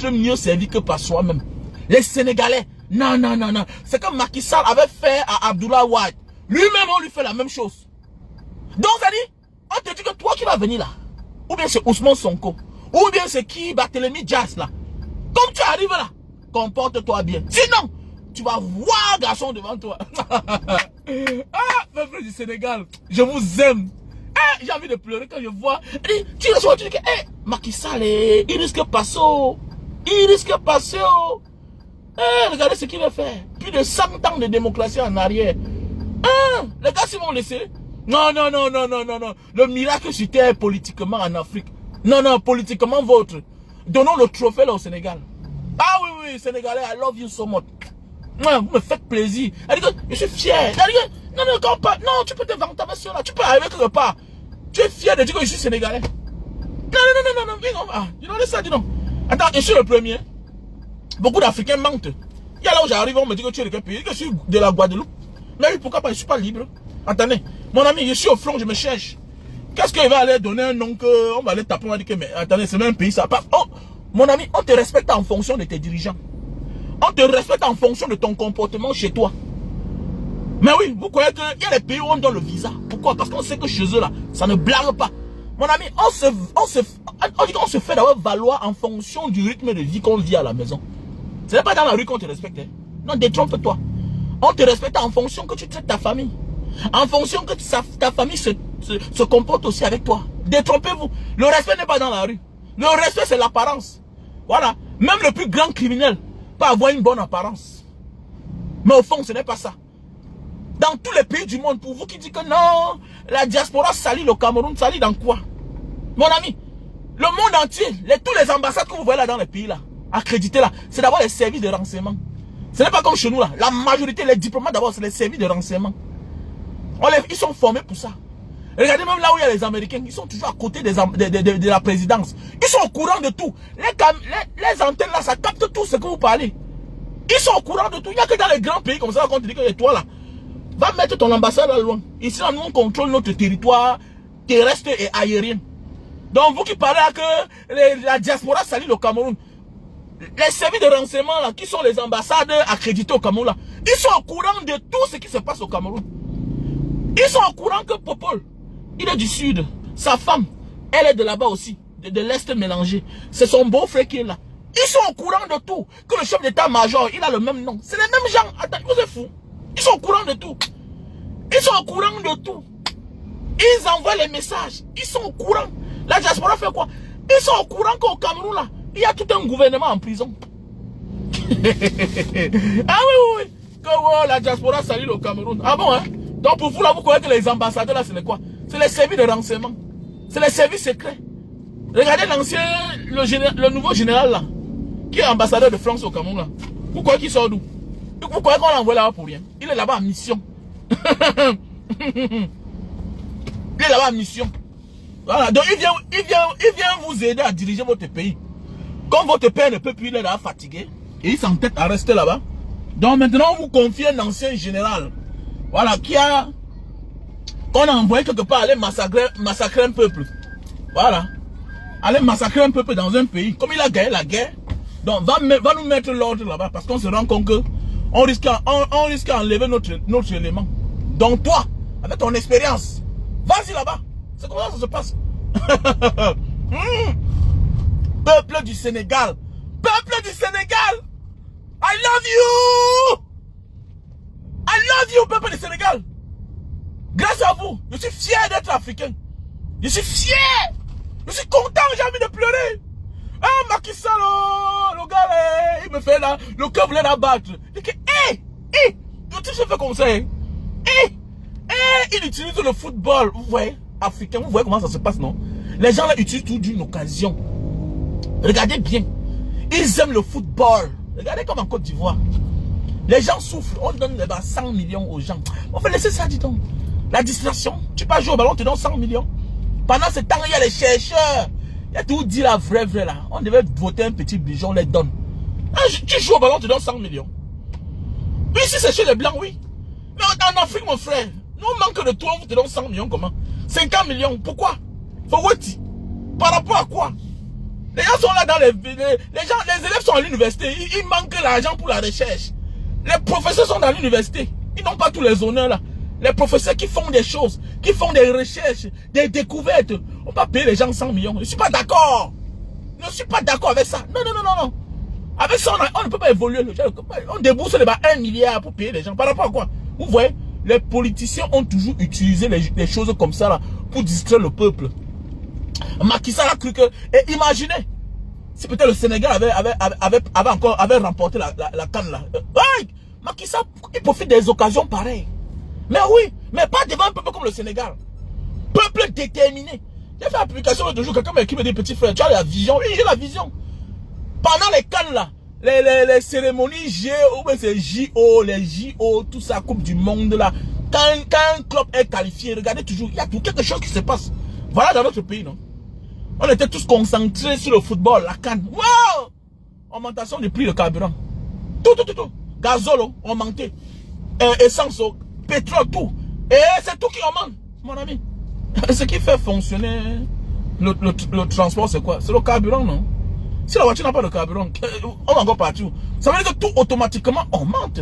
être mieux servi que par soi-même. Les Sénégalais, non, non, non, non. C'est comme Macky Sall avait fait à Abdoulaye Wade. Lui-même, on lui fait la même chose. Donc, ça dit, on te dit que toi qui vas venir là, ou bien c'est Ousmane Sonko, ou bien c'est qui, Barthélémy Dias là. Comme tu arrives là, comporte-toi bien. Sinon, tu vas voir garçon devant toi. Ah, peuple du Sénégal, je vous aime. Ah, j'ai envie de pleurer quand je vois. Tu reçois, tu dis que, hey, Macky Sall, il risque de passer. Il risque de passer. Regardez ce qu'il va faire. Plus de 100 ans de démocratie en arrière. Les gars, s'ils vont laisser. Non, non, non, non, non, non, non. Le miracle sur terre politiquement en Afrique. Non, non, politiquement vôtre. Donnons le trophée là au Sénégal. Ah oui, oui, Sénégalais, I love you so much. Vous me faites plaisir. Elle dit que je suis fier. Elle dit que, non, non, non, tu peux te vanter là. Tu peux arriver quelque part. Tu es fier de dire que je suis Sénégalais. Non, non, non, non, non, non. Ah, dis non, laisse ça, dis non. Attends, je suis le premier. Beaucoup d'Africains mentent. Il y a là où j'arrive, on me dit que tu es de quel pays? Que je suis de la Guadeloupe. Mais oui, pourquoi pas? Je ne suis pas libre. Attendez, mon ami, je suis au front, je me cherche. Qu'est-ce qu'il va aller donner un nom que on va aller taper, on va dire que, mais attendez, c'est même un pays, ça pas. Oh, mon ami, on te respecte en fonction de tes dirigeants. On te respecte en fonction de ton comportement chez toi. Mais oui, vous croyez qu'il y a des pays où on donne le visa. Pourquoi? Parce qu'on sait que chez eux là, ça ne blague pas. Mon ami, on dit qu'on se fait d'abord valoir en fonction du rythme de vie qu'on vit à la maison. Ce n'est pas dans la rue qu'on te respecte. Hein. Non, détrompe-toi. On te respecte en fonction que tu traites ta famille. En fonction que ta famille se comporte aussi avec toi. Détrompez-vous. Le respect n'est pas dans la rue. Le respect, c'est l'apparence. Voilà. Même le plus grand criminel peut avoir une bonne apparence. Mais au fond, ce n'est pas ça. Dans tous les pays du monde, pour vous qui dites que non, la diaspora salit le Cameroun, salit dans quoi? Mon ami, le monde entier, tous les ambassades que vous voyez là dans les pays là, accrédités là, c'est d'abord les services de renseignement. Ce n'est pas comme chez nous là. La majorité, les diplomates d'abord, c'est les services de renseignement. Ils sont formés pour ça. Regardez même là où il y a les Américains, ils sont toujours à côté de la présidence. Ils sont au courant de tout. Les antennes là, ça capte tout ce que vous parlez. Ils sont au courant de tout. Il n'y a que dans les grands pays comme ça qu'on te dit que toi là, va mettre ton ambassade là loin. Ici, nous, on contrôle notre territoire terrestre et aérien. Donc, vous qui parlez là que la diaspora salit le Cameroun, les services de renseignement là, qui sont les ambassades accréditées au Cameroun là, ils sont au courant de tout ce qui se passe au Cameroun. Ils sont au courant que Popol, il est du sud. Sa femme, elle est de là-bas aussi, de l'Est mélangé. C'est son beau-frère qui est là. Ils sont au courant de tout. Que le chef d'état-major, il a le même nom. C'est les mêmes gens. Attends, vous êtes fous. Ils sont au courant de tout. Ils sont au courant de tout. Ils envoient les messages. Ils sont au courant. La diaspora fait quoi? Ils sont au courant qu'au Cameroun, là, il y a tout un gouvernement en prison. Ah oui, oui, oui. Que oh, la diaspora salit le Cameroun. Ah bon, hein? Donc pour vous, là, vous croyez que les ambassadeurs, là, c'est quoi? C'est les services de renseignement. C'est les services secrets. Regardez l'ancien, le nouveau général, là, qui est ambassadeur de France au Cameroun, là. Vous croyez qu'il sort d'où? Vous croyez qu'on l'envoie là-bas pour rien? Il est là-bas en mission. Il est là-bas en mission. Voilà. Donc il vient vous aider à diriger votre pays. Comme votre père ne peut plus, il est là fatigué. Et il s'entête à rester là-bas. Donc maintenant, on vous confie un ancien général. Voilà, qu'on a envoyé quelque part aller massacrer un peuple. Voilà. Aller massacrer un peuple dans un pays. Comme il a gagné la guerre. Donc va nous mettre l'ordre là-bas. Parce qu'on se rend compte que on risque d'enlever notre élément. Donc toi, avec ton expérience, vas-y là-bas. C'est comme ça que ça se passe. Peuple du Sénégal. Peuple du Sénégal. I love you. I love you, peuple du Sénégal. Grâce à vous, je suis fier d'être africain. Je suis fier. Je suis content, j'ai envie de pleurer. Ah, Macky Sall, le gars, il me fait là, le cœur voulait l'abattre. Il dit, tu se fais comme ça. Il utilise le football. Vous voyez, africain, vous voyez comment ça se passe, non? Les gens là utilisent tout d'une occasion. Regardez bien. Ils aiment le football. Regardez comme en Côte d'Ivoire. Les gens souffrent. On donne 100 millions aux gens. On fait laisser ça, dis donc. La distraction. Tu peux jouer au ballon, on te donne 100 millions. Pendant ce temps, il y a les chercheurs. Il y a tout dit la vraie là. On devait voter un petit bijon, on les donne. Ah, tu joues au ballon, on te donne 100 millions. Oui, si c'est chez les blancs, oui. Mais en Afrique, mon frère, nous on manque de toi, on te donne 100 millions, comment? 50 millions, pourquoi? Faut wait. Par rapport à quoi? Les gens sont là dans les élèves sont à l'université. Il manque l'argent pour la recherche. Les professeurs sont dans l'université. Ils n'ont pas tous les honneurs là. Les professeurs qui font des choses, qui font des recherches, des découvertes. On ne va pas payer les gens 100 millions. Je ne suis pas d'accord. Je ne suis pas d'accord avec ça. Non, non, non, non, non. Avec ça, on ne peut pas évoluer. On débourse les 1 milliard pour payer les gens. Par rapport à quoi? Vous voyez, les politiciens ont toujours utilisé les choses comme ça là, pour distraire le peuple. Macky Sall a cru que... Et imaginez, si peut-être le Sénégal avait remporté la CAN là. Ouais, Macky Sall, il profite des occasions pareilles. Mais oui, mais pas devant un peuple comme le Sénégal. Peuple déterminé. J'ai fait application l'autre jour, quelqu'un m'a écrit, me dit, petit frère, tu as la vision. Oui, j'ai la vision. Pendant les CAN là, les cérémonies c'est JO, les JO, tout ça, Coupe du Monde là. Quand un club est qualifié, regardez toujours, il y a tout quelque chose qui se passe. Voilà dans notre pays, non? On était tous concentrés sur le football, la CAN. Wow! Augmentation du prix de carburant. Tout. Gazole, on manquait. Essence, pétrole, tout. Et c'est tout qui augmente, mon ami. Ce qui fait fonctionner le transport, c'est quoi? C'est le carburant, non? Si la voiture n'a pas de carburant, on va encore partout. Ça veut dire que tout automatiquement augmente.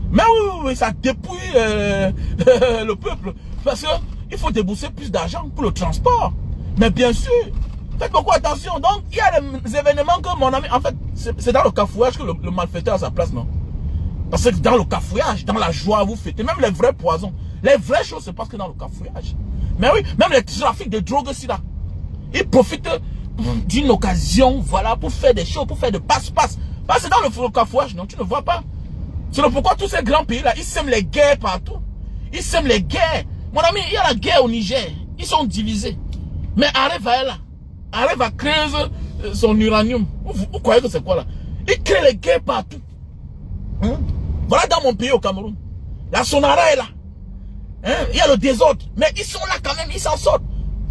Mais oui, ça dépouille le peuple. Parce qu'il faut débourser plus d'argent pour le transport. Mais bien sûr, faites beaucoup attention. Donc, il y a des événements que mon ami... En fait, c'est dans le cafouillage que le malfaiteur a sa place, non? Parce que dans le cafouillage, dans la joie, vous fêtez. Même les vrais poisons. Les vraies choses se passent que dans le cafouillage. Mais oui, même les trafics de drogue aussi, là. Ils profitent d'une occasion, voilà, pour faire des choses, pour faire de passe-passe. Parce que dans le cafouillage, non, tu ne vois pas. C'est pourquoi tous ces grands pays-là, ils sèment les guerres partout. Ils sèment les guerres. Mon ami, il y a la guerre au Niger. Ils sont divisés. Mais arrive à elle là. Arrive à créer son uranium. Vous croyez que c'est quoi là? Ils créent les guerres partout. Voilà dans mon pays au Cameroun. La Sonara est là. Il y a le désordre. Mais ils sont là quand même, ils s'en sortent.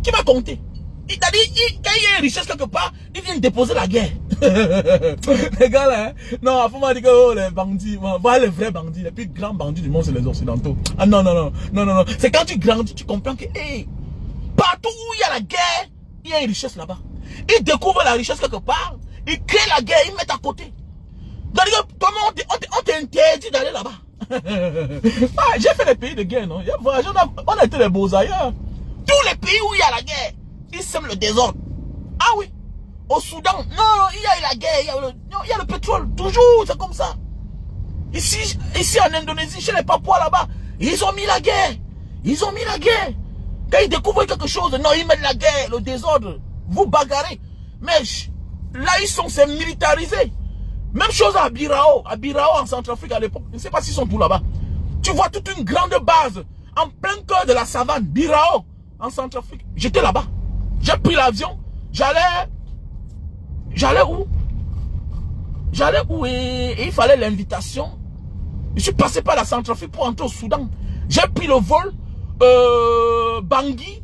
Qui va compter? Il t'a dit, quand il y a une richesse quelque part, ils viennent déposer la guerre. Les gars là, non, faut pas dire que oh, les bandits, voilà les vrais bandits, les plus grands bandits du monde, c'est les occidentaux. Ah non. C'est quand tu grandis, tu comprends que, hey, partout où il y a la guerre, il y a une richesse là-bas. Ils découvrent la richesse quelque part, ils créent la guerre, ils mettent à côté. C'est-à-dire que toi-même, on t'interdit d'aller là-bas. Ah, j'ai fait les pays de guerre, non? On a été les beaux ailleurs. Tous les pays où il y a la guerre, ils sèment le désordre. Ah oui. Au Soudan, non, il y a la guerre, il y a le pétrole. Toujours, c'est comme ça. Ici en Indonésie, chez les Papouas là-bas, ils ont mis la guerre. Ils ont mis la guerre. Quand ils découvrent quelque chose, non, ils mettent la guerre, le désordre. Vous bagarrez. Mais là, c'est militarisé. Même chose à Birao. À Birao en Centrafrique à l'époque. Je ne sais pas s'ils sont tous là-bas. Tu vois toute une grande base en plein cœur de la savane. Birao en Centrafrique. J'étais là-bas. J'ai pris l'avion. J'allais où et il fallait l'invitation. Je suis passé par la Centrafrique pour entrer au Soudan. J'ai pris le vol Bangui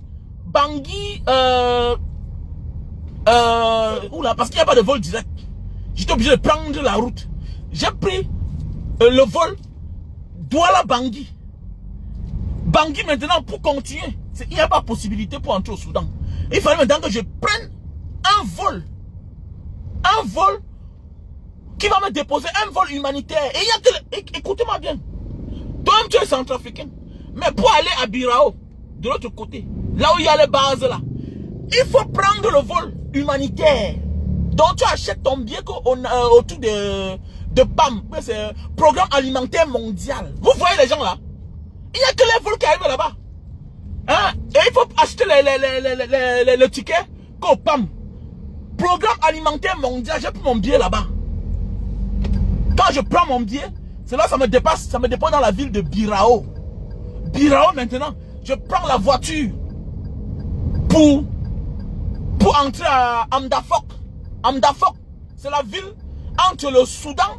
oula, parce qu'il n'y a pas de vol direct. J'étais obligé de prendre la route. J'ai pris le vol Douala Bangui. Bangui maintenant pour continuer. Il n'y a pas possibilité pour entrer au Soudan. Il fallait maintenant que je prenne un vol qui va me déposer, un vol humanitaire. Et il y a que... Écoutez-moi bien. Toi-même, tu es centrafricain. Mais pour aller à Birao, de l'autre côté, là où il y a les bases là, il faut prendre le vol humanitaire. Donc tu achètes ton billet autour de PAM. C'est Programme Alimentaire Mondial. Vous voyez les gens là? Il n'y a que les vols qui arrivent là-bas. Et il faut acheter le ticket qu'au PAM. Programme Alimentaire Mondial. J'ai pris mon billet là-bas. Quand je prends mon billet, c'est là ça me dépasse. Ça me dépose dans la ville de Birao. Birao maintenant, je prends la voiture pour entrer à Amdafok. Amdafok, c'est la ville entre le Soudan.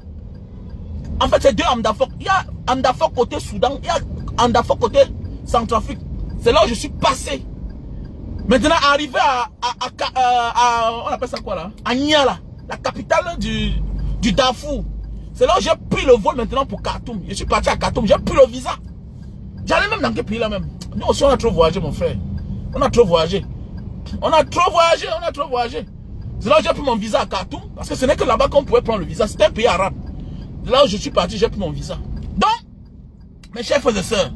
En fait, c'est deux Amdafok. Il y a Amdafok côté Soudan, il y a Amdafok côté Centrafrique. C'est là où je suis passé. Maintenant, arrivé on appelle ça quoi là? À Niala, la capitale du Darfour. C'est là où j'ai pris le vol maintenant pour Khartoum. Je suis parti à Khartoum, j'ai pris le visa. J'allais même dans quel pays là même? Nous aussi on a trop voyagé mon frère. On a trop voyagé. On a trop voyagé. C'est là où j'ai pris mon visa à Khartoum. Parce que ce n'est que là-bas qu'on pouvait prendre le visa. C'était un pays arabe. De là où je suis parti, j'ai pris mon visa. Donc, mes chers frères et sœurs,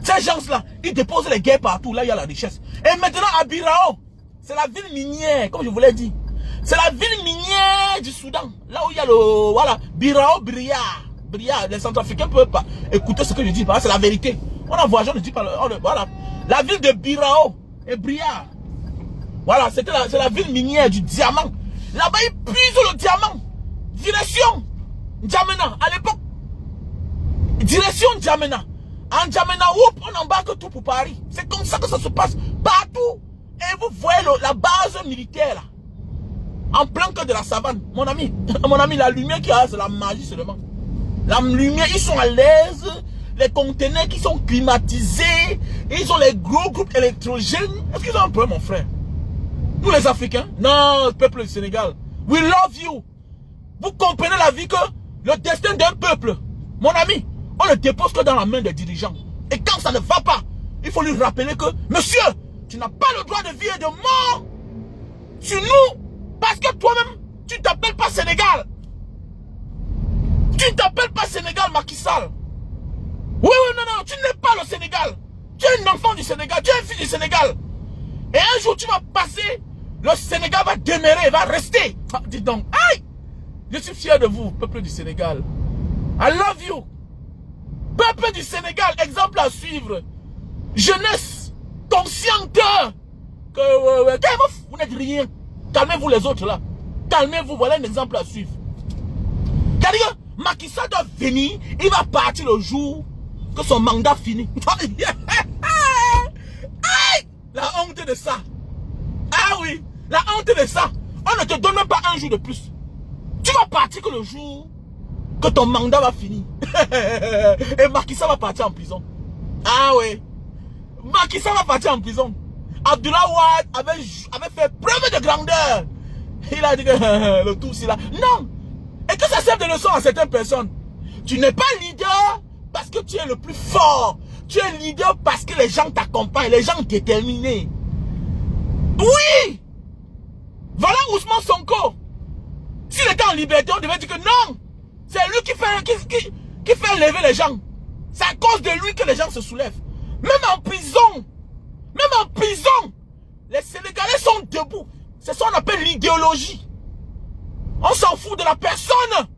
ces gens-là, ils déposent les guerres partout. Là, il y a la richesse. Et maintenant, à Birao, c'est la ville minière, comme je vous l'ai dit. C'est la ville minière du Soudan. Là où il y a le... Voilà, Birao, Bria. Les Centrafricains ne peuvent pas écouter ce que je dis. C'est la vérité. On a voyagé, on ne dit pas... Voilà. La ville de Birao et Bria. Voilà, c'est la ville minière du diamant. Là-bas, ils puisent le diamant. Direction N'Djamena. À l'époque, direction N'Djamena. En N'Djamena, on embarque tout pour Paris. C'est comme ça que ça se passe partout. Et vous voyez la base militaire là. En plein cœur de la savane. Mon ami, la lumière qu'il y a, c'est la magie seulement. La lumière, ils sont à l'aise. Les conteneurs qui sont climatisés. Ils ont les gros groupes électrogènes. Est-ce qu'ils ont un problème, mon frère? Nous les Africains, non, le peuple du Sénégal, we love you. Vous comprenez la vie que le destin d'un peuple, mon ami, on le dépose que dans la main des dirigeants. Et quand ça ne va pas, il faut lui rappeler que, monsieur, tu n'as pas le droit de vie et de mort sur nous, parce que toi-même, tu ne t'appelles pas Sénégal. Tu ne t'appelles pas Sénégal, Macky Sall. Oui, non, tu n'es pas le Sénégal. Tu es un enfant du Sénégal, tu es un fils du Sénégal. Et un jour, tu vas passer, le Sénégal va demeurer, va rester. Ah, dis donc, aïe! Je suis fier de vous, peuple du Sénégal. I love you. Peuple du Sénégal, exemple à suivre. Jeunesse, consciente. Vous n'êtes rien. Calmez-vous les autres là. Calmez-vous, voilà un exemple à suivre. C'est-à-dire que Macky Sall doit venir, il va partir le jour que son mandat finit. La honte de ça. Ah oui, la honte de ça. On ne te donne même pas un jour de plus. Tu vas partir que le jour que ton mandat va finir. Et Macky Sall va partir en prison. Ah oui. Macky Sall va partir en prison. Abdoulaye Wade avait fait preuve de grandeur. Il a dit que le tout c'est là. Non. Et que ça serve de leçon à certaines personnes. Tu n'es pas leader parce que tu es le plus fort. Tu es leader parce que les gens t'accompagnent, les gens déterminés. Oui! Voilà Ousmane Sonko. S'il était en liberté, on devait dire que non! C'est lui qui fait lever les gens. C'est à cause de lui que les gens se soulèvent. Même en prison, les Sénégalais sont debout. C'est ce qu'on appelle l'idéologie. On s'en fout de la personne.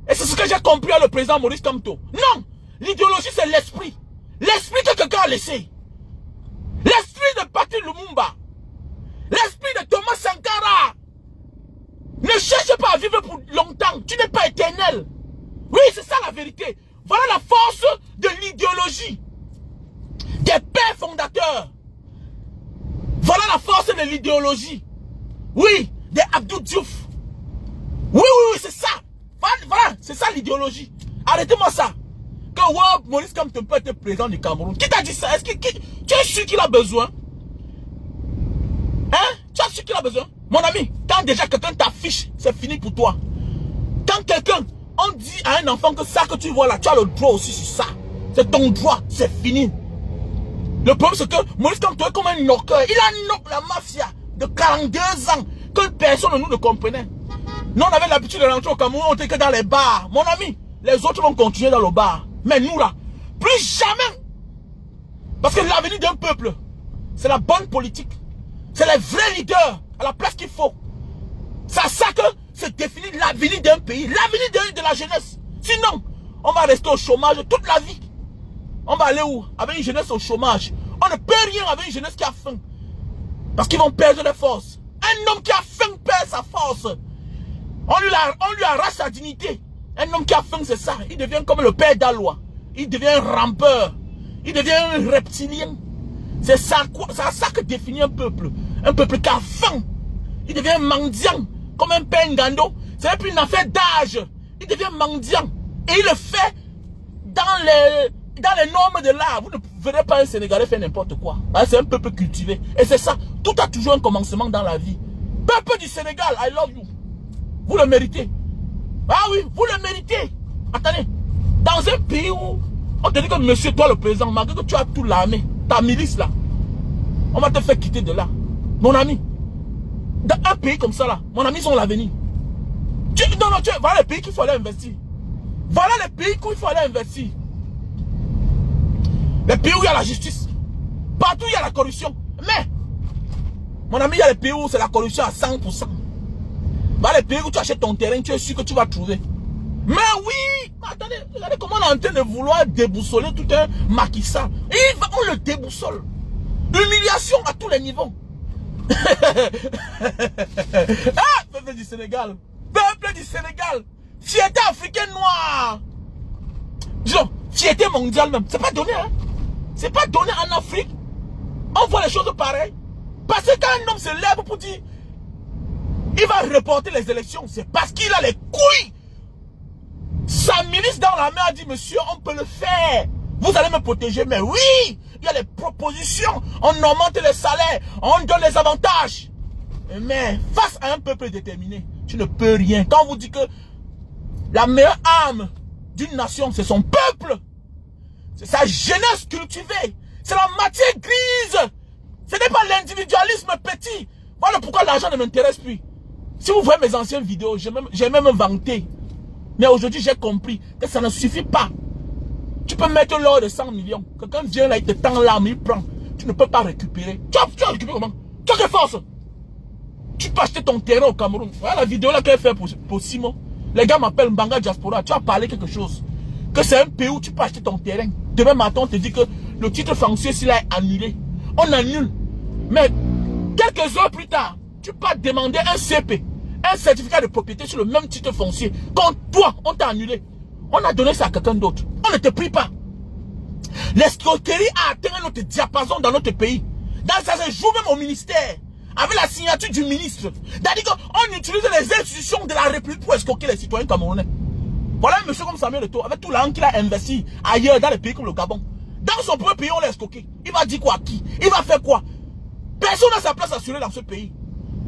Et c'est ce que j'ai compris à le président Maurice Kamto. Non! L'idéologie, c'est l'esprit. L'esprit que quelqu'un a laissé. L'esprit de Patrice Lumumba. L'esprit de Thomas Sankara. Ne cherche pas à vivre pour longtemps. Tu n'es pas éternel. Oui, c'est ça la vérité. Voilà la force de l'idéologie. Des pères fondateurs. Voilà la force de l'idéologie. Oui, des Abdou Diouf. Oui, c'est ça. Voilà, c'est ça l'idéologie. Arrêtez-moi ça. Que Maurice Kamto peut être président du Cameroun. Qui t'a dit ça? Est-ce que tu es sûr qu'il a besoin? Hein? Tu es sûr qu'il a besoin? Mon ami, quand déjà quelqu'un t'affiche, c'est fini pour toi. Quand quelqu'un, on dit à un enfant que ça que tu vois là, tu as le droit aussi sur ça. C'est ton droit, c'est fini. Le problème c'est que Maurice Kamto est comme un knocker. Il a knocké la mafia de 42 ans que personne de nous ne comprenait. Nous on avait l'habitude de rentrer au Cameroun, on était que dans les bars. Mon ami, les autres vont continuer dans le bar. Mais nous là, plus jamais. Parce que l'avenir d'un peuple, c'est la bonne politique. C'est les vrais leaders à la place qu'il faut. C'est ça que se définit l'avenir d'un pays, l'avenir de la jeunesse. Sinon, on va rester au chômage toute la vie. On va aller où? Avec une jeunesse au chômage. On ne peut rien avec une jeunesse qui a faim. Parce qu'ils vont perdre les forces. Un homme qui a faim perd sa force. On lui arrache sa dignité. Un homme qui a faim, c'est ça. Il devient comme le père d'Alois. Il devient un rampeur. Il devient un reptilien. C'est ça que définit un peuple. Un peuple qui a faim. Il devient mendiant. Comme un père Ngando. C'est plus une affaire d'âge. Il devient mendiant. Et il le fait dans les normes de l'art. Vous ne verrez pas un Sénégalais faire n'importe quoi. C'est un peuple cultivé. Et c'est ça. Tout a toujours un commencement dans la vie. Peuple du Sénégal, I love you. Vous le méritez. Ah oui, vous le méritez. Attendez. Dans un pays où on te dit que monsieur, toi le président, malgré que tu as toute l'armée, ta milice là, on va te faire quitter de là. Mon ami, Dans un pays comme ça, là, mon ami, ils ont l'avenir. Non, voilà les pays qu'il faut aller investir. Voilà les pays où il faut aller investir. Les pays où il y a la justice. Partout il y a la corruption. Mais, mon ami, il y a les pays où c'est la corruption à 100%. Voilà les pays où tu achètes ton terrain, tu es sûr que tu vas trouver. Mais oui, attendez, regardez comment on est en train de vouloir déboussoler tout un Macky Sall. On le déboussole. Humiliation à tous les niveaux. Ah, peuple du Sénégal. Peuple du Sénégal. Fierté africaine noire. Disons, fierté mondiale même. C'est pas donné, hein. C'est pas donné en Afrique. On voit les choses pareilles. Parce que quand un homme se lève pour dire il va reporter les élections, c'est parce qu'il a les couilles. Sa ministre dans la main a dit, monsieur, on peut le faire. Vous allez me protéger. Mais oui, il y a les propositions. On augmente les salaires. On donne les avantages. Mais face à un peuple déterminé, tu ne peux rien. Quand on vous dit que la meilleure arme d'une nation, c'est son peuple. C'est sa jeunesse cultivée. C'est la matière grise. Ce n'est pas l'individualisme petit. Voilà pourquoi l'argent ne m'intéresse plus. Si vous voyez mes anciennes vidéos, j'ai même vanté. Mais aujourd'hui, j'ai compris que ça ne suffit pas. Tu peux mettre l'or de 100 millions. Quelqu'un vient là, il te tend l'arme, il prend. Tu ne peux pas récupérer. Tu vas récupérer comment? Tu as quelle force? Tu peux acheter ton terrain au Cameroun. Voilà la vidéo là qu'elle fait pour Simon. Les gars m'appellent Mbanga Diaspora. Tu as parlé quelque chose. Que c'est un pays où tu peux acheter ton terrain. Demain matin, on te dit que le titre foncier, s'il est annulé. On annule. Mais quelques heures plus tard, tu peux demander un CP. Un certificat de propriété sur le même titre foncier. Quand toi, on t'a annulé. On a donné ça à quelqu'un d'autre. On ne te prie pas. L'escroquerie a atteint notre diapason dans notre pays. Ça se joue même au ministère. Avec la signature du ministre. C'est-à-dire qu'on utilise les institutions de la République pour escroquer les citoyens camerounais. Voilà un monsieur comme Samuel Eto'o, avec tout l'argent qu'il a investi ailleurs dans les pays comme le Gabon. Dans son propre pays, on l'a escroqué. Il va dire quoi à qui? Il va faire quoi? Personne n'a sa place assurée dans ce pays.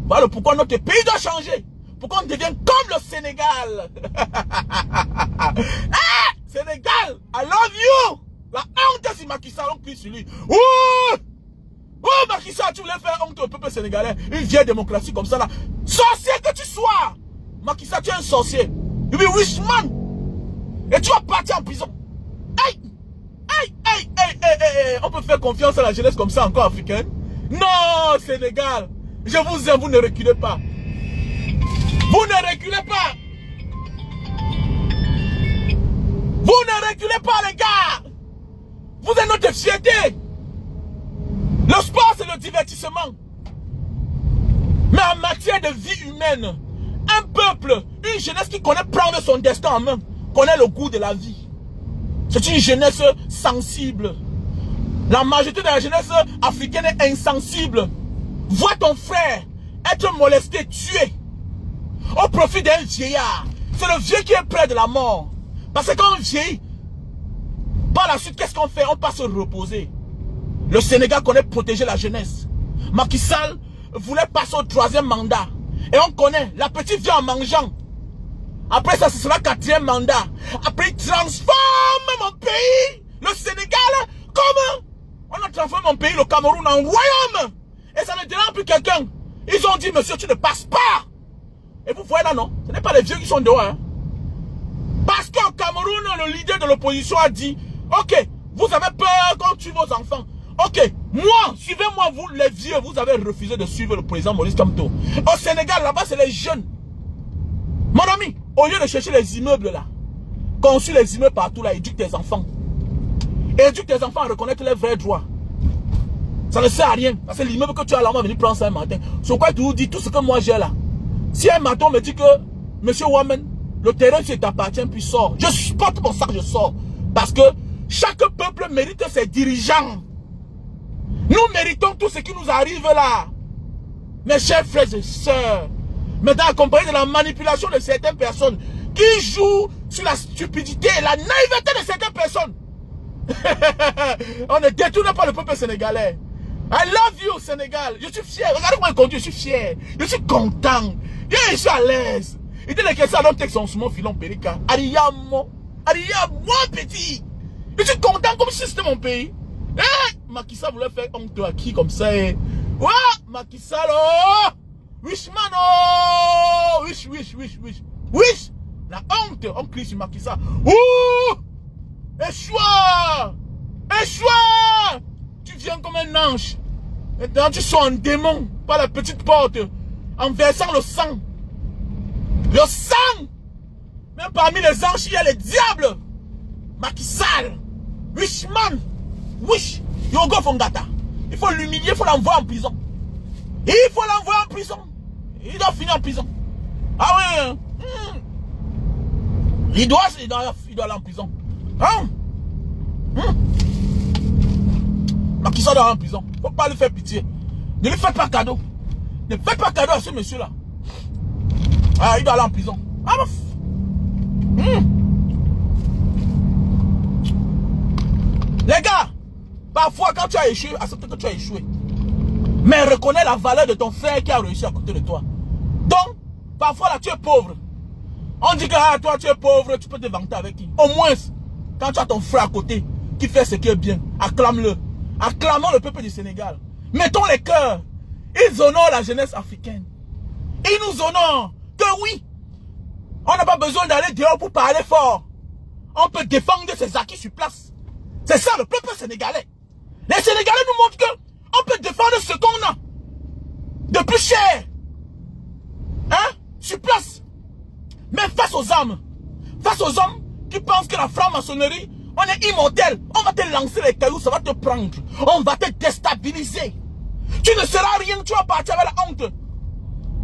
Voilà pourquoi notre pays doit changer. Pourquoi on devient comme le Sénégal. Ah, Sénégal, I love you. La honte, c'est Macky Sall, on crie sur lui. Oh, Macky Sall, tu voulais faire honte au peuple sénégalais. Une vieille démocratie comme ça là. Sorcier que tu sois. Macky Sall, tu es un sorcier. You be wishman. Et tu vas partir en prison. Aïe. On peut faire confiance à la jeunesse comme ça encore africaine? Non, Sénégal. Je vous aime, vous ne reculez pas. Vous ne reculez pas. Vous ne reculez pas, les gars. Vous êtes notre fierté. Le sport, c'est le divertissement. Mais en matière de vie humaine, un peuple, une jeunesse qui connaît prendre son destin en main, connaît le goût de la vie. C'est une jeunesse sensible. La majorité de la jeunesse africaine est insensible. Vois ton frère être molesté, tué, au profit d'un vieillard. C'est le vieux qui est près de la mort. Parce que quand on vieillit, par la suite, qu'est-ce qu'on fait? On passe se reposer. Le Sénégal connaît protéger la jeunesse. Macky Sall voulait passer au 3e mandat. Et on connaît, la petite vient en mangeant. Après ça, ce sera 4e mandat. Après, il transforme mon pays, le Sénégal, comme on a transformé mon pays, le Cameroun, en royaume. Et ça ne dérange plus quelqu'un. Ils ont dit, monsieur, tu ne passes pas. Et vous voyez là, non? Ce n'est pas les vieux qui sont dehors. Hein? Parce qu'au Cameroun, le leader de l'opposition a dit, ok, vous avez peur qu'on tue vos enfants. Ok, moi, suivez-moi, vous, les vieux, vous avez refusé de suivre le président Maurice Kamto. Au Sénégal, là-bas, c'est les jeunes. Mon ami, au lieu de chercher les immeubles là, construis les immeubles partout là, éduque tes enfants. Éduque tes enfants à reconnaître leurs vrais droits. Ça ne sert à rien. Parce que l'immeuble que tu as là, on va venir prendre ça un matin. Sur quoi tu vous dis tout ce que moi j'ai là. Si un matin on me dit que, monsieur Wamen, le terrain c'est t'appartient, puis sors. Je porte mon sac, je sors. Parce que chaque peuple mérite ses dirigeants. Nous méritons tout ce qui nous arrive là. Mes chers frères et sœurs. Mais dans la compagnie de la manipulation de certaines personnes qui jouent sur la stupidité et la naïveté de certaines personnes. On ne détourne pas le peuple sénégalais. I love you, Sénégal. Je suis fier. Regardez comment il conduit. Je suis fier. Je suis content. Je suis à l'aise. Il dit que ça donne texte en ce moment, filon Périka. Ariamo, petit. Je suis content comme si c'était mon pays. Eh, Macky Sall voulait faire honte à qui comme ça. Ouais, Macky Sall, oh! Wish, man, oh! Wish, wish, wish, wish. Wish! La honte, on crie sur Macky Sall. Ouh! Échoua! Échoua! Tu viens comme un ange. Maintenant, tu sors un démon par la petite porte en versant le sang. Le sang! Même parmi les anges, il y a les diables. Macky Sall. Wish, man. Wish. Yogo Fongata. Il faut l'humilier, il faut l'envoyer en prison. Il faut l'envoyer en prison. Il doit finir en prison. Ah oui. Il doit aller en prison. Hein? Macky Sall doit aller en prison. Il ne faut pas lui faire pitié. Ne lui faites pas cadeau. Ne faites pas cadeau à ce monsieur-là. Ah, il doit aller en prison. Ah, bof. Les gars, parfois quand tu as échoué, accepte que tu as échoué. Mais reconnais la valeur de ton frère qui a réussi à côté de toi. Donc, parfois là, tu es pauvre. On dit que ah, toi tu es pauvre, tu peux te vanter avec qui? Au moins, quand tu as ton frère à côté qui fait ce qui est bien, acclame-le. Acclamons le peuple du Sénégal. Mettons les cœurs. Ils honorent la jeunesse africaine. Ils nous honorent. Que oui, on n'a pas besoin d'aller dehors pour parler fort. On peut défendre ses acquis sur place. C'est ça le peuple sénégalais. Les Sénégalais nous montrent que on peut défendre ce qu'on a de plus cher. Hein? Sur place. Mais face aux hommes qui pensent que la franc-maçonnerie, on est immortel. On va te lancer les cailloux, ça va te prendre. On va te déstabiliser. Tu ne seras rien, tu vas partir avec la honte.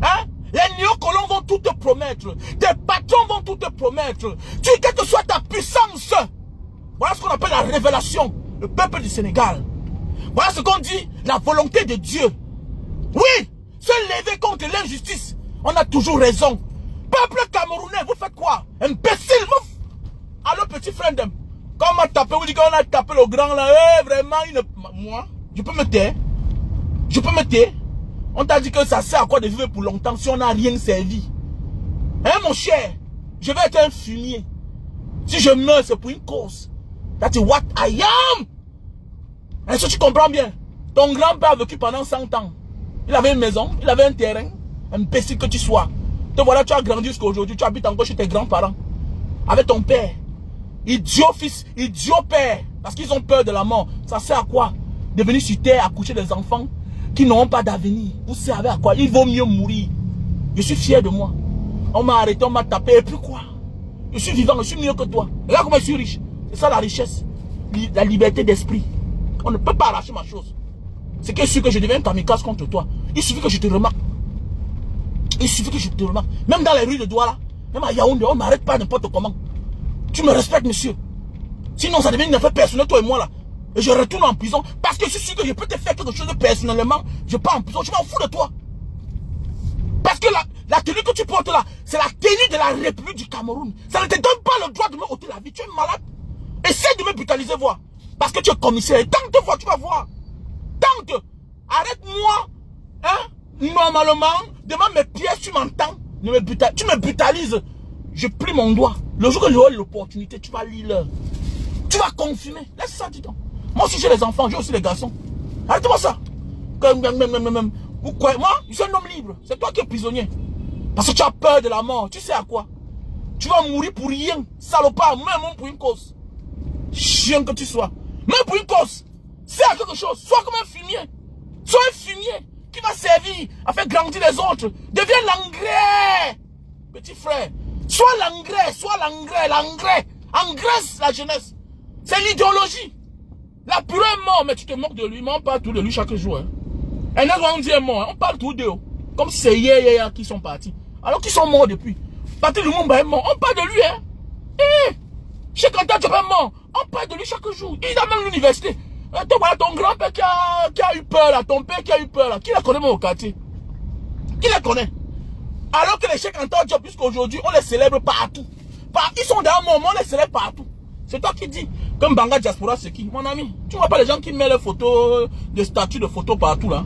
Hein? Les néocolons vont tout te promettre. Tes patrons vont tout te promettre. Quelle que soit ta puissance. Voilà ce qu'on appelle la révélation. Le peuple du Sénégal. Voilà ce qu'on dit, la volonté de Dieu. Oui, se lever contre l'injustice. On a toujours raison. Peuple camerounais, vous faites quoi? Imbécile, mouf. Alors petit frère, quand on m'a tapé, vous dites qu'on a tapé le grand là, vraiment, moi, je peux me taire. Je peux me taire. On t'a dit que ça sert à quoi de vivre pour longtemps si on n'a rien servi. Hein mon cher, je vais être un fumier. Si je meurs, c'est pour une cause. That's what I am. Est-ce que tu comprends bien? Ton grand-père a vécu pendant 100 ans. Il avait une maison, il avait un terrain. Imbécile que tu sois. Te voilà, tu as grandi jusqu'à aujourd'hui. Tu habites encore chez tes grands-parents. Avec ton père. Idiot fils, idiot père. Parce qu'ils ont peur de la mort. Ça sert à quoi? De venir sur terre accoucher des enfants qui n'auront pas d'avenir. Vous savez à quoi? Il vaut mieux mourir. Je suis fier de moi. On m'a arrêté, on m'a tapé. Et puis quoi? Je suis vivant, je suis mieux que toi. Regarde comment je suis riche. C'est ça la richesse. La liberté d'esprit. On ne peut pas arracher ma chose. C'est que sûr que je deviens kamikaze contre toi. Il suffit que je te remarque. Il suffit que je te remarque. Même dans les rues de Douala, même à Yaoundé, on ne m'arrête pas n'importe comment. Tu me respectes, monsieur. Sinon, ça devient une affaire personnelle, toi et moi là. Et je retourne en prison parce que je suis sûr que je peux te faire quelque chose de personnellement. Je pars en prison, je m'en fous de toi. Parce que la tenue que tu portes là, c'est la tenue de la République du Cameroun. Ça ne te donne pas le droit de me ôter la vie. Tu es malade. Essaye de me brutaliser, voir. Parce que tu es commissaire. Tente de voir, tu vas voir. Tente. Arrête-moi. Hein? Normalement, devant mes pièces, tu m'entends. Tu me brutalises. Je plie mon doigt. Le jour que j'aurai l'opportunité, tu vas lire. Tu vas confirmer. Laisse ça, dis donc. Moi aussi, j'ai les enfants, j'ai aussi les garçons. Arrête-moi ça. Vous croyez, moi, je suis un homme libre. C'est toi qui es prisonnier. Parce que tu as peur de la mort. Tu sais à quoi? Tu vas mourir pour rien. Salopard, même pour une cause. Chien que tu sois. Même pour une cause. C'est à quelque chose. Sois comme un fumier. Sois un fumier qui va servir à faire grandir les autres. Deviens l'engrais. Petit frère. Sois l'engrais. Sois l'engrais. L'engrais. Engraisse la jeunesse. C'est l'idéologie. La purée est mort, mais tu te moques de lui. Mais on parle tout de lui chaque jour. Hein. Un agrandi est mort. Hein. On parle tout d'eux. Comme si c'est hier qui sont partis. Alors qu'ils sont morts depuis. Patrick Lumumba est mort. On parle de lui. Hein. Cheikh Anta Diop est mort. On parle de lui chaque jour. Il a même l'université. Voilà ton grand-père qui a eu peur là. Ton père qui a eu peur là. Qui les connaît même au quartier? Qui les connaît? Alors que les Cheikh Anta Diop, jusqu'aujourd'hui, on les célèbre partout. Ils sont dans un moment, on les célèbre partout. C'est toi qui dis. Comme Banga Diaspora, c'est qui? Mon ami. Tu vois pas les gens qui mettent les photos, des statues de photos partout là.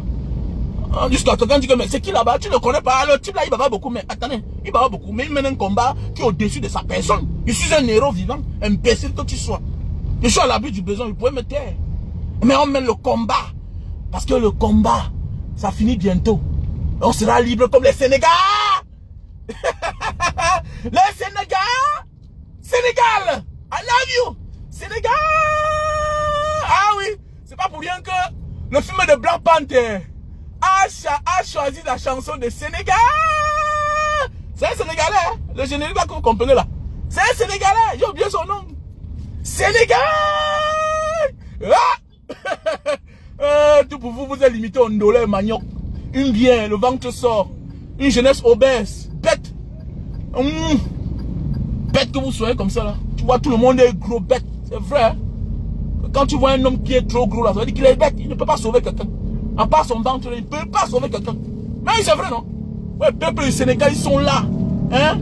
Jusqu'à quelqu'un dit que mais c'est qui là-bas? Tu ne connais pas. Le type là, il va pas beaucoup. Mais attendez, il va pas beaucoup. Mais il mène un combat qui est au-dessus de sa personne. Je suis un héros vivant. Imbécile que tu sois. Je suis à l'abri du besoin. Il pourrait me taire. Mais on mène le combat. Parce que le combat, ça finit bientôt. On sera libre comme les Sénégal. Les Sénégal. Sénégal. I love you. Sénégal. Ah oui. C'est pas pour rien que le film de Black Panther a choisi la chanson de Sénégal. C'est un Sénégalais. Hein? Le générique là que vous comprenez là. C'est un Sénégalais. J'ai oublié son nom. Sénégal. Ah. Tout pour vous, vous êtes limité au ndolé manioc. Une bière, le ventre sort. Une jeunesse obèse. Bête. Bête que vous soyez comme ça là. Tu vois tout le monde est gros bête. C'est vrai. Hein? Quand tu vois un homme qui est trop gros là, ça veut dire qu'il est bête. Il ne peut pas sauver quelqu'un. À part son ventre, il ne peut pas sauver quelqu'un. Mais c'est vrai non? Ouais, le peuple du Sénégal, ils sont là. Hein?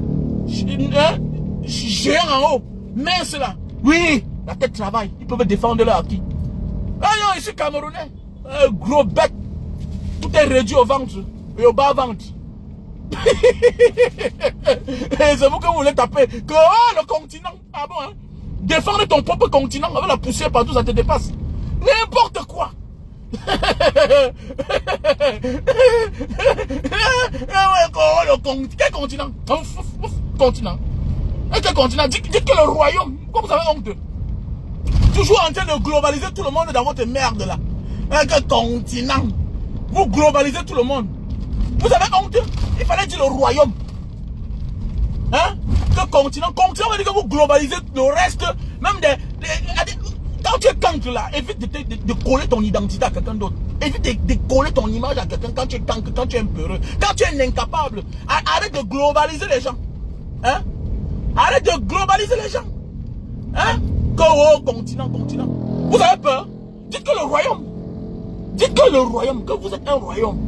Géant en haut. Mince là. Oui, la tête travaille. Ils peuvent défendre leur acquis. Ah non, je suis Camerounais. Gros bête. Tout est réduit au ventre et au bas-ventre. C'est vous que vous voulez taper. Que oh, le continent. Ah bon, hein? Défendre ton propre continent avec la poussière partout, ça te dépasse. N'importe quoi. Quel continent? Continent. Et quel continent? Dites que le royaume. Pourquoi vous avez honte? Toujours en train de globaliser tout le monde dans votre merde là. Quel continent? Vous globalisez tout le monde. Vous avez honte? Il fallait dire le royaume. Hein? Que continent? Continent veut dire que vous globalisez le reste. Même quand tu es cancre là, évite de coller ton identité à quelqu'un d'autre. Évite de coller ton image à quelqu'un quand tu es cancre, quand tu es peureux, quand tu es un incapable. Arrête de globaliser les gens. Hein? Arrête de globaliser les gens. Hein? Que oh, continent. Vous avez peur? Dites que le royaume. Dites que le royaume, que vous êtes un royaume.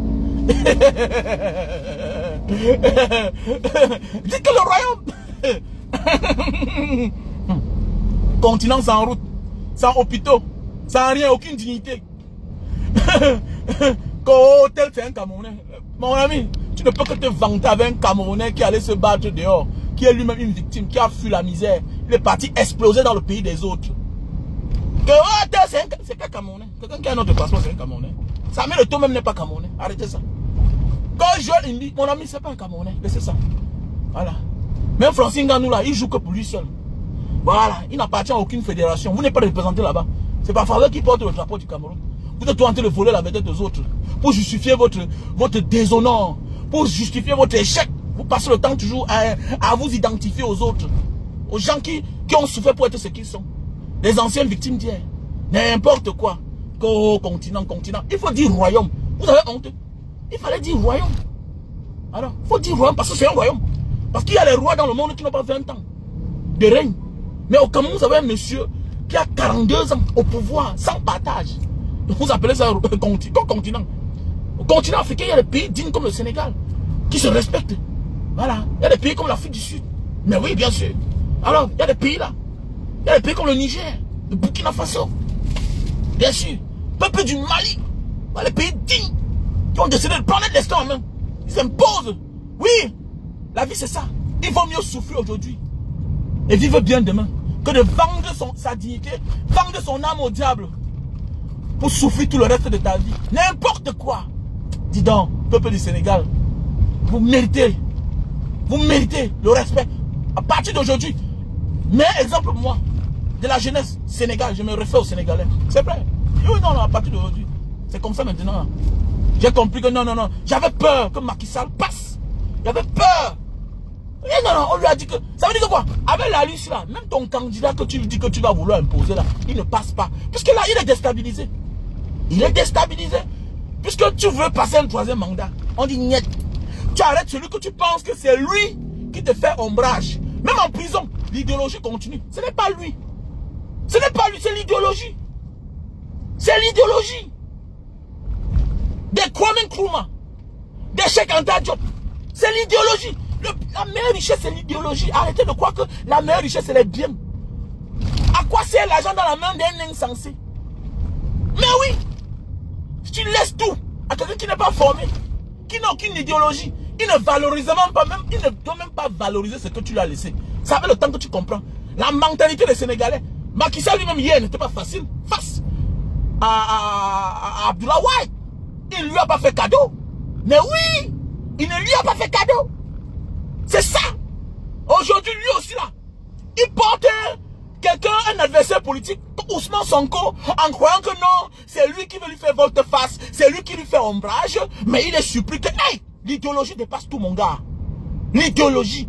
Dites que le royaume. Continent sans route, sans hôpitaux, sans rien, aucune dignité. Quand tel c'est un Camerounais. Mon ami, tu ne peux que te vanter avec un Camerounais qui allait se battre dehors, qui est lui-même une victime, qui a fui la misère. Il est parti exploser dans le pays des autres. Que oh, tel c'est qu'un Camerounais. Quelqu'un qui a un autre passeport, c'est un Camerounais. Samuel Eto'o même n'est pas Camerounais. Arrêtez ça. Quand Joël Indi, mon ami, c'est pas un Camerounais. Laissez ça. Voilà. Même Francine Ganou là, il joue que pour lui seul. Voilà. Il n'appartient à aucune fédération. Vous n'êtes pas représenté là-bas. C'est pas Favre qui porte le drapeau du Cameroun. Vous êtes en train de voler la vedette aux autres. Pour justifier votre déshonneur. Pour justifier votre échec. Vous passez le temps toujours à vous identifier aux autres. Aux gens qui ont souffert pour être ce qu'ils sont. Les anciennes victimes d'hier. N'importe quoi. Continent. Il faut dire royaume. Vous avez honte? Il fallait dire royaume. Alors, il faut dire royaume parce que c'est un royaume. Parce qu'il y a les rois dans le monde qui n'ont pas 20 ans de règne. Mais au Cameroun, vous avez un monsieur qui a 42 ans au pouvoir, sans partage. Vous appelez ça continent. Au continent africain, il y a des pays dignes comme le Sénégal, qui se respectent. Voilà. Il y a des pays comme l'Afrique du Sud. Mais oui, bien sûr. Alors, il y a des pays là. Il y a des pays comme le Niger, le Burkina Faso. Bien sûr. Peuple du Mali. Les pays dignes qui ont décidé de prendre l'eston en main. Ils imposent. Oui. La vie, c'est ça. Il vaut mieux souffrir aujourd'hui et vivre bien demain que de vendre sa dignité, vendre son âme au diable pour souffrir tout le reste de ta vie. N'importe quoi. Dis donc, peuple du Sénégal, vous méritez le respect. À partir d'aujourd'hui, mais exemple moi, de la jeunesse sénégalaise, je me réfère aux Sénégalais. C'est vrai. Oui, non, à partir d'aujourd'hui. C'est comme ça maintenant. J'ai compris que non. J'avais peur que Macky Sall passe. J'avais peur. Et non, on lui a dit que... Ça veut dire que quoi? Avec la liste là, même ton candidat que tu lui dis que tu vas vouloir imposer là, il ne passe pas. Puisque là, il est déstabilisé. Il est déstabilisé. Puisque tu veux passer un troisième mandat. On dit niet. Tu arrêtes celui que tu penses que c'est lui qui te fait ombrage. Même en prison, l'idéologie continue. Ce n'est pas lui. Ce n'est pas lui, c'est l'idéologie. C'est l'idéologie. Des Kwame Nkrumah, des Cheikh Anta Diop. C'est l'idéologie. La meilleure richesse, c'est l'idéologie. Arrêtez de croire que la meilleure richesse, c'est les biens. À quoi sert l'argent dans la main d'un insensé? Mais oui, si tu laisses tout à quelqu'un qui n'est pas formé, qui n'a aucune idéologie, il ne valorise même pas, il ne doit même pas valoriser ce que tu lui as laissé. Ça fait le temps que tu comprends. La mentalité des Sénégalais. Macky Sall lui-même hier n'était pas facile face à Abdoulaye Wade. Il ne lui a pas fait cadeau. Mais oui, Il ne lui a pas fait cadeau. C'est ça. Aujourd'hui, lui aussi là, il porte quelqu'un, un adversaire politique, Ousmane Sonko, en croyant que non, c'est lui qui veut lui faire volte-face, c'est lui qui lui fait ombrage, mais il est surpris que, hey, l'idéologie dépasse tout, mon gars. L'idéologie.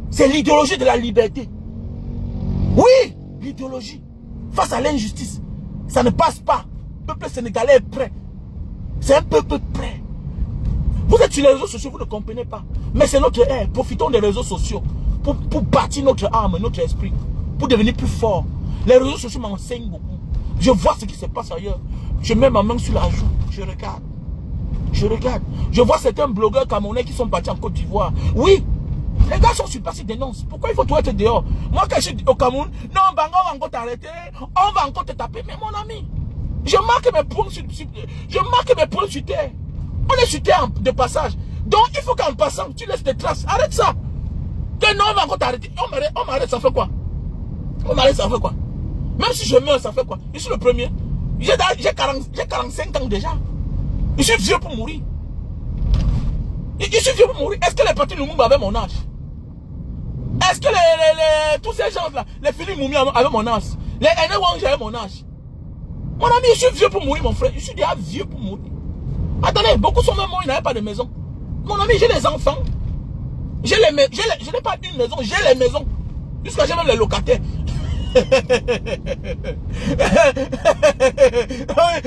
C'est l'idéologie de la liberté. Oui, l'idéologie. Face à l'injustice, ça ne passe pas. Le peuple sénégalais est prêt. C'est un peuple prêt. Vous êtes sur les réseaux sociaux, vous ne comprenez pas. Mais c'est notre air. Profitons des réseaux sociaux pour bâtir notre âme, notre esprit, pour devenir plus fort. Les réseaux sociaux m'enseignent beaucoup. Je vois ce qui se passe ailleurs. Je mets ma main sur la joue. Je regarde. Je regarde. Je vois certains blogueurs camerounais qui sont partis en Côte d'Ivoire. Oui. Les gars sont sur place, ils dénoncent. Pourquoi il faut tout être dehors? Moi, quand je suis au Cameroun, non, on va encore t'arrêter. On va encore te taper. Mais mon ami, je marque mes points sur terre. On est sur terre de passage. Donc, il faut qu'en passant, tu laisses des traces. Arrête ça. Que non, on va encore t'arrêter. On m'arrête, ça fait quoi? On m'arrête, ça fait quoi? Même si je meurs, ça fait quoi? Je suis le premier. J'ai 45 ans déjà. Je suis vieux pour mourir. Je suis vieux pour mourir. Est-ce que les petits Lumumba avaient mon âge? Est-ce que tous ces gens-là, les Philippe Moumi avaient mon âge? Les Aînés Wang avaient mon âge? Mon ami, je suis vieux pour mourir, mon frère. Je suis déjà vieux pour mourir. Attendez, beaucoup sont même morts, ils n'avaient pas de maison. Mon ami, j'ai les enfants. Je n'ai pas une maison, j'ai les maisons. Jusqu'à j'ai même les locataires.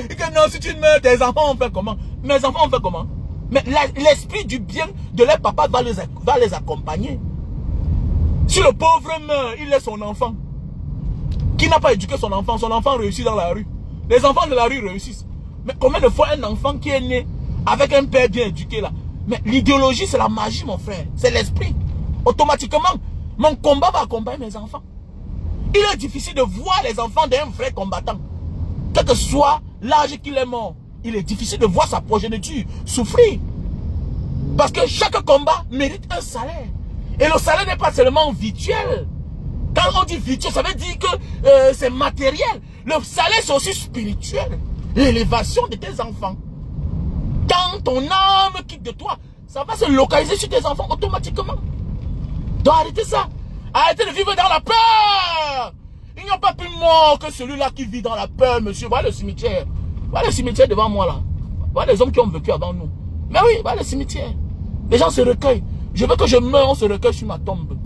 Que non, si tu meurs, tes enfants vont faire comment? Mes enfants vont faire comment? Mais l'esprit du bien de leur papa va les accompagner. Si le pauvre meurt, il laisse son enfant. Qui n'a pas éduqué son enfant réussit dans la rue. Les enfants de la rue réussissent. Mais combien de fois un enfant qui est né avec un père bien éduqué là? Mais l'idéologie, c'est la magie, mon frère. C'est l'esprit. Automatiquement, mon combat va accompagner mes enfants. Il est difficile de voir les enfants d'un vrai combattant. Quel que soit l'âge qu'il est mort, il est difficile de voir sa progéniture souffrir. Parce que chaque combat mérite un salaire. Et le salaire n'est pas seulement virtuel. Quand on dit virtuel, ça veut dire que c'est matériel. Le salaire, c'est aussi spirituel. L'élévation de tes enfants. Quand ton âme quitte de toi, ça va se localiser sur tes enfants automatiquement. Donc arrêtez ça. Arrêtez de vivre dans la peur. Il n'y a pas plus mort que celui-là qui vit dans la peur, monsieur. Voilà le cimetière. Voilà le cimetière devant moi là. Voilà les hommes qui ont vécu avant nous. Mais oui, voilà le cimetière. Les gens se recueillent. Je veux que je meure, on se recueille sur ma tombe.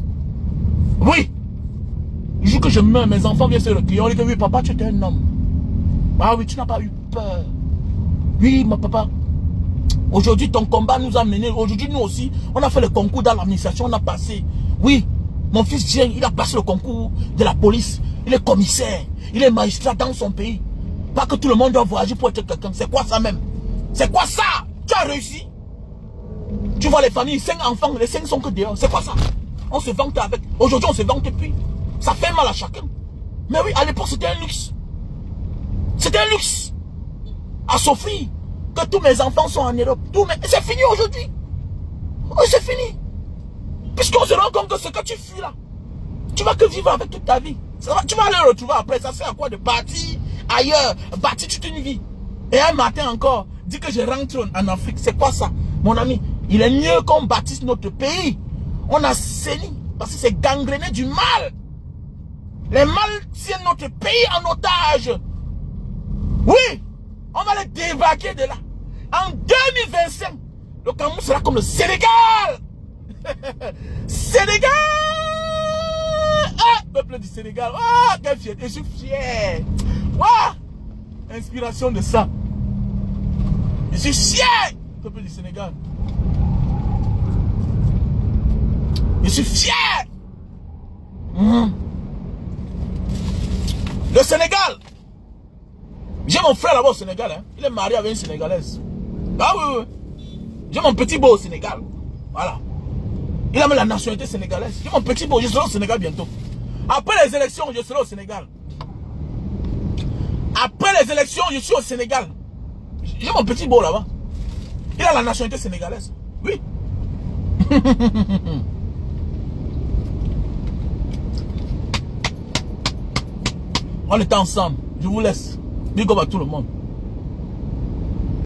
Oui. Le jour que je meurs, mes enfants viennent se recueillir. On dit que oui, papa, tu étais un homme. Ah oui, tu n'as pas eu peur. Oui, mon papa. Aujourd'hui, ton combat nous a menés. Aujourd'hui, nous aussi, on a fait le concours dans l'administration, on a passé. Oui, mon fils vient, il a passé le concours de la police. Il est commissaire, il est magistrat dans son pays. Pas que tout le monde doit voyager pour être quelqu'un. C'est quoi ça même? C'est quoi ça? Tu as réussi. Tu vois les familles, 5 enfants, les 5 sont que dehors. C'est quoi ça? On se vante avec. Aujourd'hui, on se vante plus. Ça fait mal à chacun. Mais oui, à l'époque, c'était un luxe. C'était un luxe. À s'offrir. Que tous mes enfants sont en Europe. C'est fini aujourd'hui. Oh, c'est fini. Puisqu'on se rend compte que ce que tu fuis là, tu vas que vivre avec toute ta vie. Tu vas le retrouver après. Ça sert à quoi de partir ailleurs, bâtir toute une vie. Et un matin encore, dire que je rentre en Afrique. C'est quoi ça? Mon ami, il est mieux qu'on bâtisse notre pays. On a saigné parce que c'est gangréné du mal. Les mal tiennent notre pays en otage. Oui, on va les débarquer de là. En 2025, le Cameroun sera comme le Sénégal. Sénégal. Ah, peuple du Sénégal. Ah, quelle fierté. Je suis fier. Ah, inspiration de ça. Je suis fier, peuple du Sénégal. Je suis fier. Le Sénégal. J'ai mon frère là-bas au Sénégal. Hein. Il est marié avec une Sénégalaise. Ah oui, oui. J'ai mon petit beau au Sénégal. Voilà. Il a même la nationalité sénégalaise. J'ai mon petit beau. Je serai au Sénégal bientôt. Après les élections, je serai au Sénégal. Après les élections, je suis au Sénégal. J'ai mon petit beau là-bas. Il a la nationalité sénégalaise. Oui. On est ensemble. Je vous laisse. Big up à tout le monde.